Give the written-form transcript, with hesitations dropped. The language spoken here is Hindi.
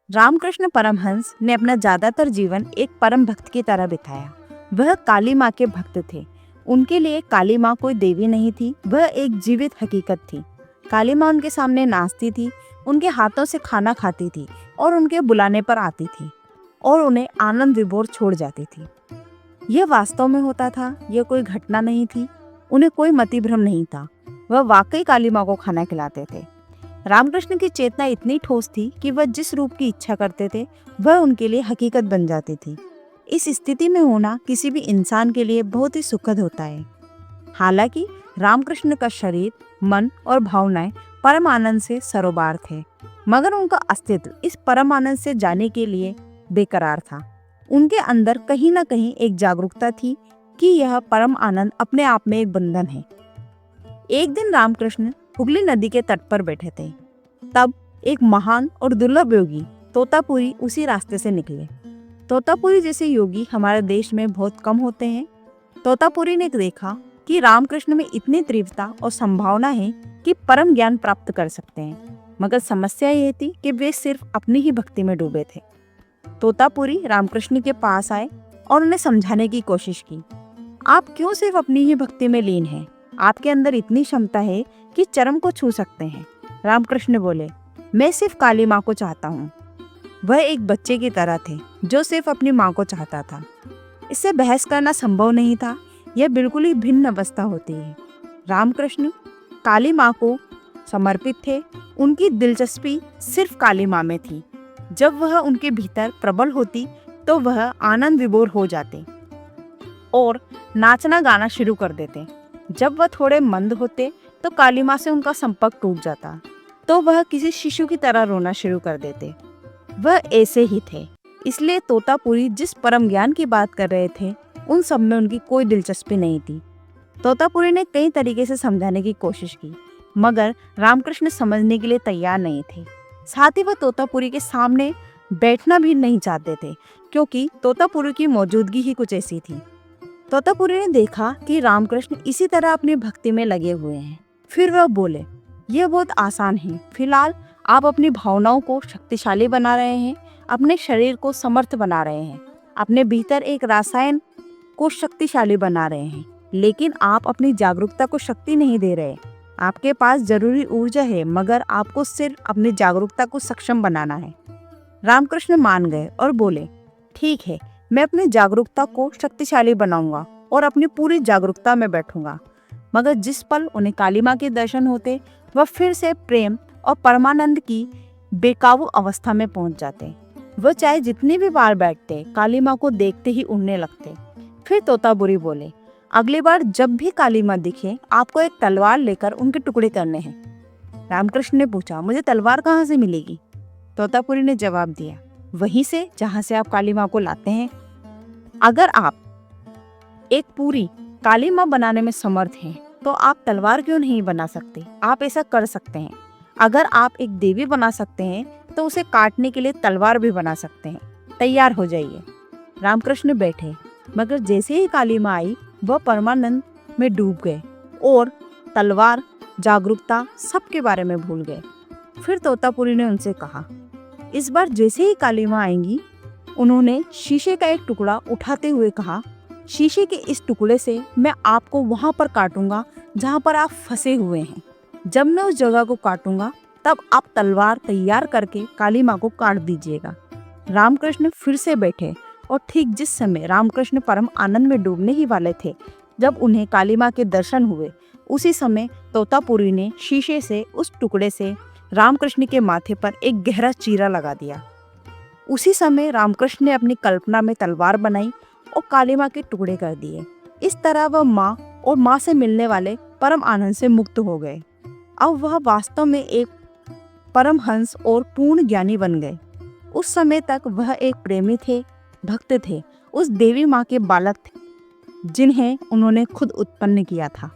रामकृष्ण परमहंस ने अपना ज्यादातर जीवन एक परम भक्त की तरह बिताया। वह काली माँ के भक्त थे। उनके लिए काली माँ कोई देवी नहीं थी, वह एक जीवित हकीकत थी। काली माँ उनके सामने नाचती थी, उनके हाथों से खाना खाती थी और उनके बुलाने पर आती थी और उन्हें आनंद विभोर छोड़ जाती थी। यह वास्तव में होता था, यह कोई घटना नहीं थी। उन्हें कोई मतिभ्रम नहीं था। वह वाकई काली माँ को खाना खिलाते थे। रामकृष्ण की चेतना इतनी ठोस थी कि वह जिस रूप की इच्छा करते थे वह उनके लिए हकीकत बन जाती थी। इस स्थिति में होना किसी भी इंसान के लिए बहुत ही सुखद होता है। हालांकि रामकृष्ण का शरीर, मन और भावनाएं परम आनंद से सरोबार थे, मगर उनका अस्तित्व इस परम आनंद से जाने के लिए बेकरार था। उनके अंदर कहीं न कहीं एक जागरूकता थी कि यह परम आनंद अपने आप में एक बंधन है। एक दिन रामकृष्ण हुगली नदी के तट पर बैठे थे। तब एक महान और दुर्लभ योगी तोतापुरी उसी रास्ते से निकले। तोतापुरी जैसे योगी हमारे देश में बहुत कम होते हैं। तोतापुरी ने देखा कि रामकृष्ण में इतनी तीव्रता और संभावना है कि परम ज्ञान प्राप्त कर सकते हैं, मगर समस्या यह थी कि वे सिर्फ अपनी ही भक्ति में डूबे थे। तोतापुरी रामकृष्ण के पास आए और उन्हें समझाने की कोशिश की। आप क्यों सिर्फ अपनी ही भक्ति में लीन हैं? आपके अंदर इतनी क्षमता है कि चरम को छू सकते हैं। रामकृष्ण बोले, मैं सिर्फ काली माँ को चाहता हूँ। वह एक बच्चे की तरह थे जो सिर्फ अपनी माँ को चाहता था। इससे बहस करना संभव नहीं था। यह बिल्कुल ही भिन्न अवस्था होती है। रामकृष्ण काली माँ को समर्पित थे। उनकी दिलचस्पी सिर्फ काली माँ में थी। जब वह उनके भीतर प्रबल होती तो वह आनंद विभोर हो जाते और नाचना गाना शुरू कर देते। जब वह थोड़े मंद होते तो काली माँ से उनका संपर्क टूट जाता तो वह किसी शिशु की तरह रोना शुरू कर देते। वह ऐसे ही थे। इसलिए तोतापुरी जिस परम ज्ञान की बात कर रहे थे उन सब में उनकी कोई दिलचस्पी नहीं थी। तोतापुरी ने कई तरीके से समझाने की कोशिश की, मगर रामकृष्ण समझने के लिए तैयार नहीं थे। साथ ही वह तोतापुरी के सामने बैठना भी नहीं चाहते थे, क्योंकि तोतापुरी की मौजूदगी ही कुछ ऐसी थी। तोतापुरी ने देखा कि रामकृष्ण इसी तरह अपनी भक्ति में लगे हुए हैं। फिर वह बोले, यह बहुत आसान है। फिलहाल आप अपनी भावनाओं को शक्तिशाली बना रहे हैं, अपने शरीर को समर्थ बना रहे हैं, अपने भीतर एक रसायन को शक्तिशाली बना रहे हैं, लेकिन आप अपनी जागरूकता को शक्ति नहीं दे रहे। आपके पास जरूरी ऊर्जा है, मगर आपको सिर्फ अपनी जागरूकता को सक्षम बनाना है। रामकृष्ण मान गए और बोले, ठीक है, मैं अपनी जागरूकता को शक्तिशाली बनाऊंगा और अपनी पूरी जागरूकता में बैठूंगा। मगर जिस पल उन्हें काली माँ के दर्शन होते वह फिर से प्रेम और परमानंद की बेकाबू अवस्था में पहुंच जाते। वह चाहे जितनी भी बार बैठते, काली माँ को देखते ही उड़ने लगते। फिर तोतापुरी बोले, अगली बार जब भी काली माँ दिखे आपको एक तलवार लेकर उनके टुकड़े करने हैं। रामकृष्ण ने पूछा, मुझे तलवार कहाँ से मिलेगी? तोतापुरी ने जवाब दिया, वहीं से जहाँ से आप काली माँ को लाते हैं। अगर आप एक पूरी काली माँ बनाने में समर्थ हैं तो आप तलवार क्यों नहीं बना सकते? आप ऐसा कर सकते हैं। अगर आप एक देवी बना सकते हैं तो उसे काटने के लिए तलवार भी बना सकते हैं। तैयार हो जाइए। रामकृष्ण बैठे, मगर जैसे ही काली माँ आई वह परमानंद में डूब गए और तलवार, जागरूकता सबके बारे में भूल गए। फिर तोतापुरी ने उनसे कहा, इस बार जैसे ही काली माँ आएंगी, उन्होंने शीशे का एक टुकड़ा उठाते हुए कहा, शीशे के इस टुकड़े से मैं आपको वहां पर काटूंगा जहां पर आप फंसे हुए हैं। जब मैं उस जगह को काटूंगा तब आप तलवार तैयार करके काली माँ को काट दीजिएगा। रामकृष्ण फिर से बैठे और ठीक जिस समय रामकृष्ण परम आनंद में डूबने ही वाले थे, जब उन्हें काली माँ के दर्शन हुए, उसी समय तोतापुरी ने शीशे से उस टुकड़े से रामकृष्ण के माथे पर एक गहरा चीरा लगा दिया। उसी समय रामकृष्ण ने अपनी कल्पना में तलवार बनाई और काली माँ के टुकड़े कर दिए। इस तरह वह माँ और माँ से मिलने वाले परम आनंद से मुक्त हो गए। अब वह वास्तव में एक परमहंस और पूर्ण ज्ञानी बन गए। उस समय तक वह एक प्रेमी थे, भक्त थे, उस देवी माँ के बालक थे जिन्हें उन्होंने खुद उत्पन्न किया था।